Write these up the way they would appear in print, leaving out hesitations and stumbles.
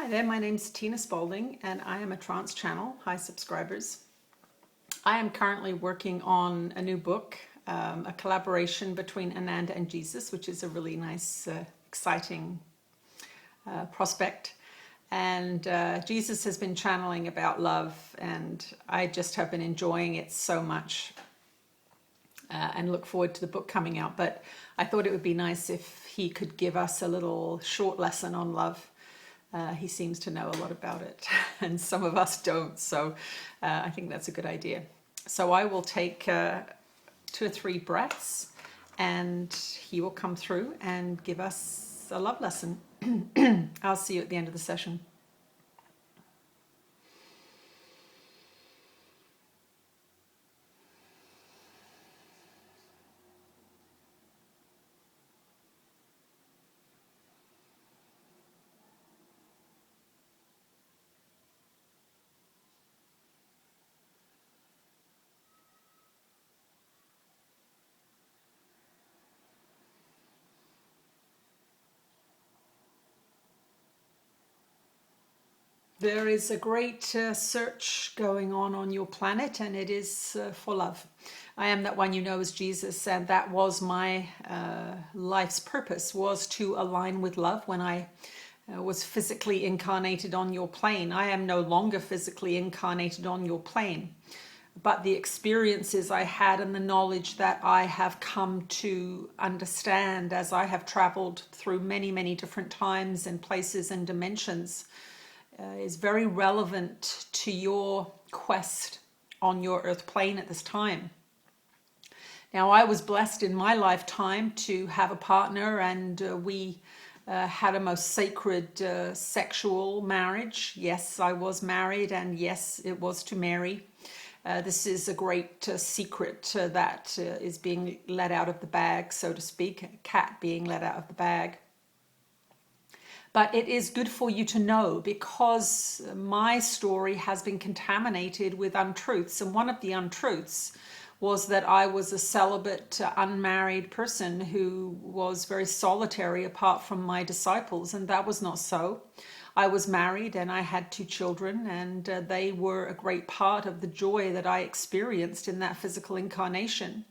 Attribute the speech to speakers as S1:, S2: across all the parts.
S1: there, my name's Tina Spalding and I am a trance channel. Hi subscribers. I am currently working on a new book, a collaboration between Ananda and Jesus, which is a really nice, exciting prospect. And Jesus has been channeling about love, and I just have been enjoying it so much and look forward to the book coming out. But I thought it would be nice if he could give us a little short lesson on love. He seems to know a lot about it, and some of us don't, so I think that's a good idea. So I will take 2 or 3 breaths, and he will come through and give us a love lesson. I'll see you at the end of the session. There is a great search going on your planet, and it is for love. I am that one you know as Jesus, and that was my life's purpose, was to align with love when I was physically incarnated on your plane. I am no longer physically incarnated on your plane, but the experiences I had and the knowledge that I have come to understand as I have traveled through many, many different times and places and dimensions is very relevant to your quest on your earth plane at this time. Now, I was blessed in my lifetime to have a partner, and we had a most sacred sexual marriage. Yes, I was married, and yes, it was to marry. This is a great secret that is being let out of the bag, so to speak, a cat being let out of the bag. But it is good for you to know, because my story has been contaminated with untruths. And one of the untruths was that I was a celibate, unmarried person who was very solitary apart from my disciples. And that was not so. I was married and I had 2 children, and they were a great part of the joy that I experienced in that physical incarnation.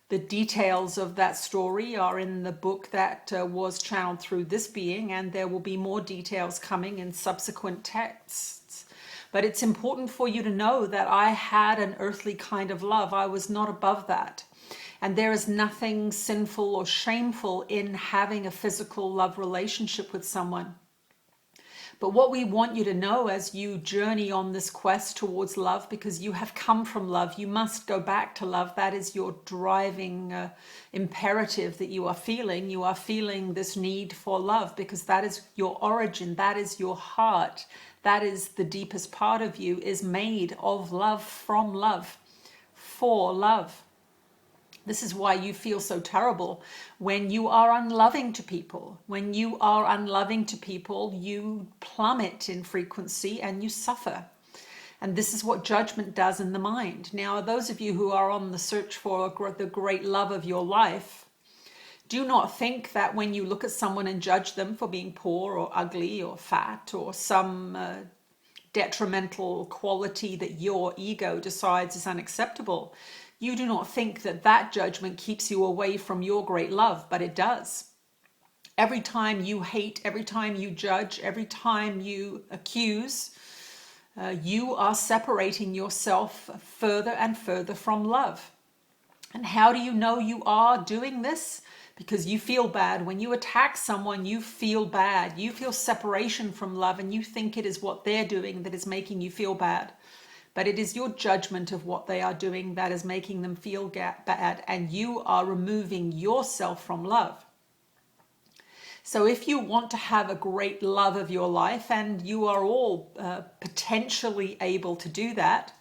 S1: The details of that story are in the book that was channeled through this being, and there will be more details coming in subsequent texts. But it's important for you to know that I had an earthly kind of love. I was not above that. And there is nothing sinful or shameful in having a physical love relationship with someone. But what we want you to know as you journey on this quest towards love, because you have come from love, you must go back to love. That is your driving imperative that you are feeling. You are feeling this need for love because that is your origin. That is your heart. That is the deepest part of you, is made of love, from love, for love. This is why you feel so terrible when you are unloving to people. When you are unloving to people, you plummet in frequency and you suffer. And this is what judgment does in the mind. Now, those of you who are on the search for the great love of your life, do not think that when you look at someone and judge them for being poor or ugly or fat or some detrimental quality that your ego decides is unacceptable, you do not think that that judgment keeps you away from your great love, but it does. Every time you hate, every time you judge, every time you accuse, you are separating yourself further and further from love. And how do you know you are doing this? Because you feel bad. When you attack someone, you feel bad. You feel separation from love, and you think it is what they're doing that is making you feel bad. But it is your judgment of what they are doing that is making them feel bad, and you are removing yourself from love. So if you want to have a great love of your life, and you are all potentially able to do that,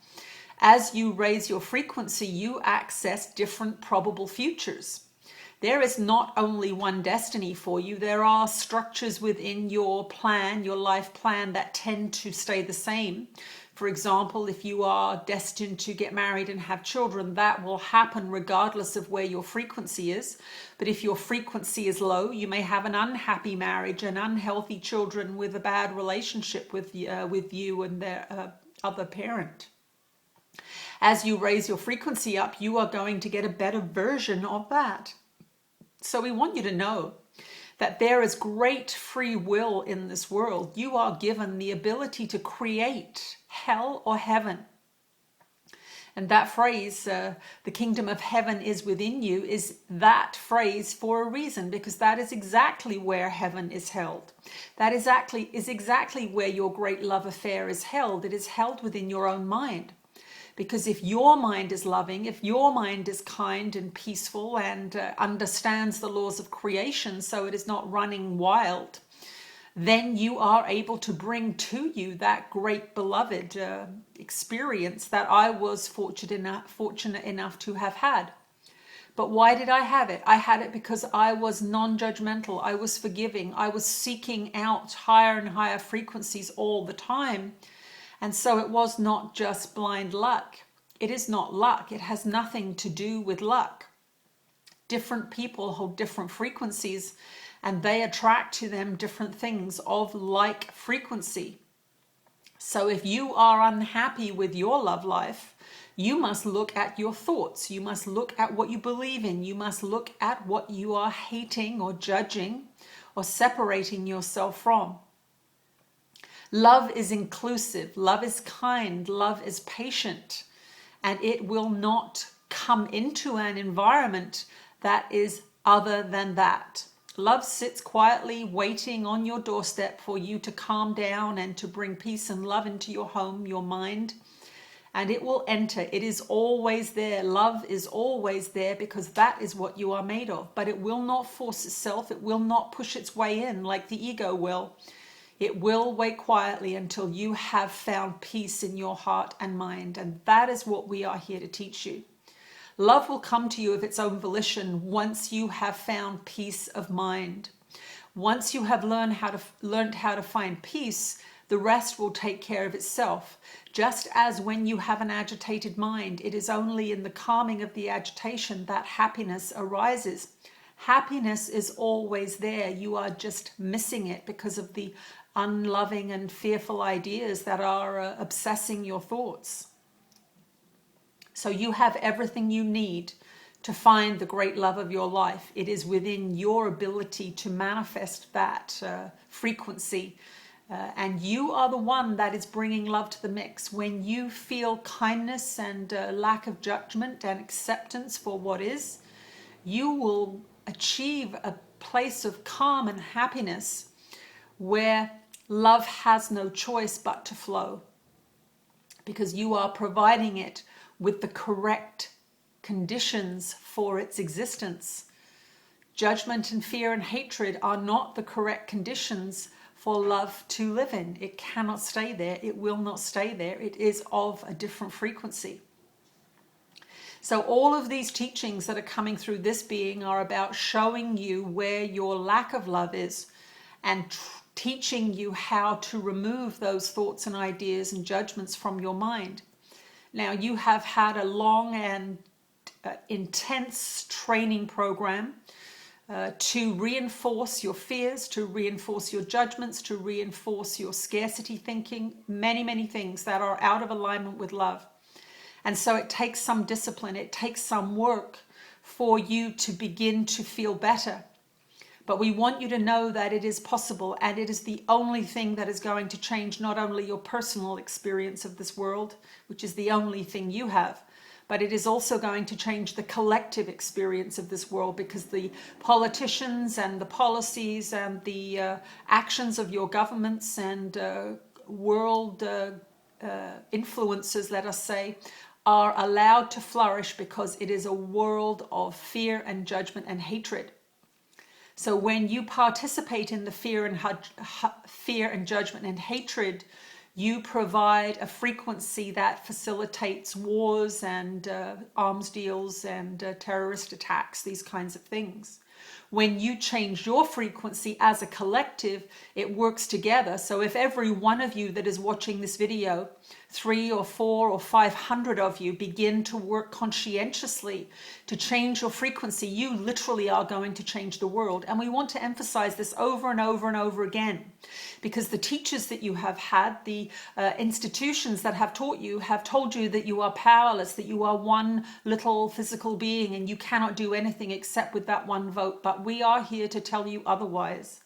S1: as you raise your frequency, you access different probable futures. There is not only one destiny for you, there are structures within your plan, your life plan, that tend to stay the same. For example, if you are destined to get married and have children, that will happen regardless of where your frequency is. But if your frequency is low, you may have an unhappy marriage and unhealthy children with a bad relationship with you and their other parent. As you raise your frequency up, you are going to get a better version of that. So we want you to know that there is great free will in this world. You are given the ability to create hell or heaven. And that phrase, the kingdom of heaven is within you, is that phrase for a reason, because that is exactly where heaven is held. That is exactly where your great love affair is held. It is held within your own mind. Because if your mind is loving, if your mind is kind and peaceful and understands the laws of creation, so it is not running wild, then you are able to bring to you that great beloved experience that I was fortunate enough to have had. But why did I have it? I had it because I was non-judgmental. I was forgiving. I was seeking out higher and higher frequencies all the time. And so it was not just blind luck. It is not luck. It has nothing to do with luck. Different people hold different frequencies, and they attract to them different things of like frequency. So if you are unhappy with your love life, you must look at your thoughts. You must look at what you believe in. You must look at what you are hating or judging or separating yourself from. Love is inclusive, love is kind, love is patient, and it will not come into an environment that is other than that. Love sits quietly waiting on your doorstep for you to calm down and to bring peace and love into your home, your mind, and it will enter. It is always there. Love is always there because that is what you are made of, but it will not force itself. It will not push its way in like the ego will. It will wait quietly until you have found peace in your heart and mind. And that is what we are here to teach you. Love will come to you of its own volition once you have found peace of mind. Once you have learned how to find peace, the rest will take care of itself. Just as when you have an agitated mind, it is only in the calming of the agitation that happiness arises. Happiness is always there. You are just missing it because of the unloving and fearful ideas that are obsessing your thoughts. So you have everything you need to find the great love of your life. It is within your ability to manifest that frequency. And you are the one that is bringing love to the mix. When you feel kindness and lack of judgment and acceptance for what is, you will achieve a place of calm and happiness where love has no choice but to flow, because you are providing it with the correct conditions for its existence. Judgment and fear and hatred are not the correct conditions for love to live in. It cannot stay there. It will not stay there. It is of a different frequency. So all of these teachings that are coming through this being are about showing you where your lack of love is and teaching you how to remove those thoughts and ideas and judgments from your mind. Now, you have had a long and intense training program to reinforce your fears, to reinforce your judgments, to reinforce your scarcity thinking, many, many things that are out of alignment with love. And so it takes some discipline, it takes some work for you to begin to feel better. But we want you to know that it is possible, and it is the only thing that is going to change not only your personal experience of this world, which is the only thing you have, but it is also going to change the collective experience of this world, because the politicians and the policies and the actions of your governments and world influencers, let us say, are allowed to flourish because it is a world of fear and judgment and hatred. So when you participate in the fear and judgment and hatred, You provide a frequency that facilitates wars and arms deals and terrorist attacks, these kinds of things. When you change your frequency as a collective, it works together. So if every one of you that is watching this video, 3 or 4 or 500 of you, begin to work conscientiously to change your frequency, you literally are going to change the world. And we want to emphasize this over and over and over again, because the teachers that you have had, the institutions that have taught you, have told you that you are powerless, that you are one little physical being and you cannot do anything except with that one vote. But we are here to tell you otherwise.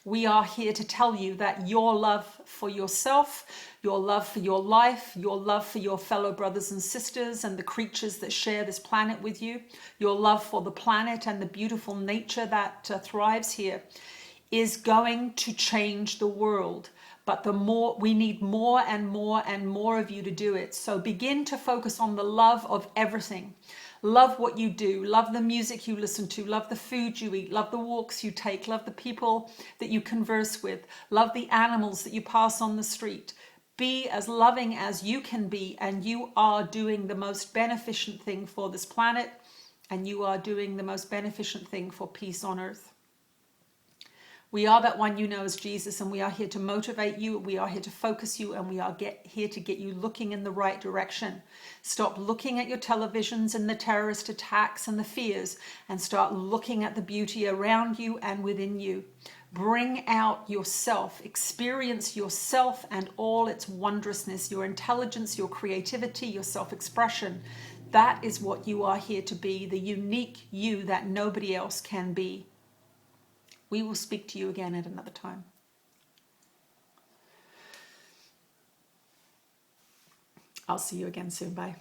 S1: We are here to tell you that your love for yourself, your love for your life, your love for your fellow brothers and sisters and the creatures that share this planet with you, your love for the planet and the beautiful nature that thrives here, is going to change the world. But we need more and more and more of you to do it. So begin to focus on the love of everything. Love what you do, love the music you listen to, love the food you eat, love the walks you take, love the people that you converse with, love the animals that you pass on the street. Be as loving as you can be, and you are doing the most beneficent thing for this planet, and you are doing the most beneficent thing for peace on earth. We are that one you know as Jesus, and we are here to motivate you, we are here to focus you, and we are here to get you looking in the right direction. Stop looking at your televisions and the terrorist attacks and the fears, and start looking at the beauty around you and within you. Bring out yourself, experience yourself and all its wondrousness, your intelligence, your creativity, your self-expression. That is what you are here to be, the unique you that nobody else can be. We will speak to you again at another time. I'll see you again soon. Bye.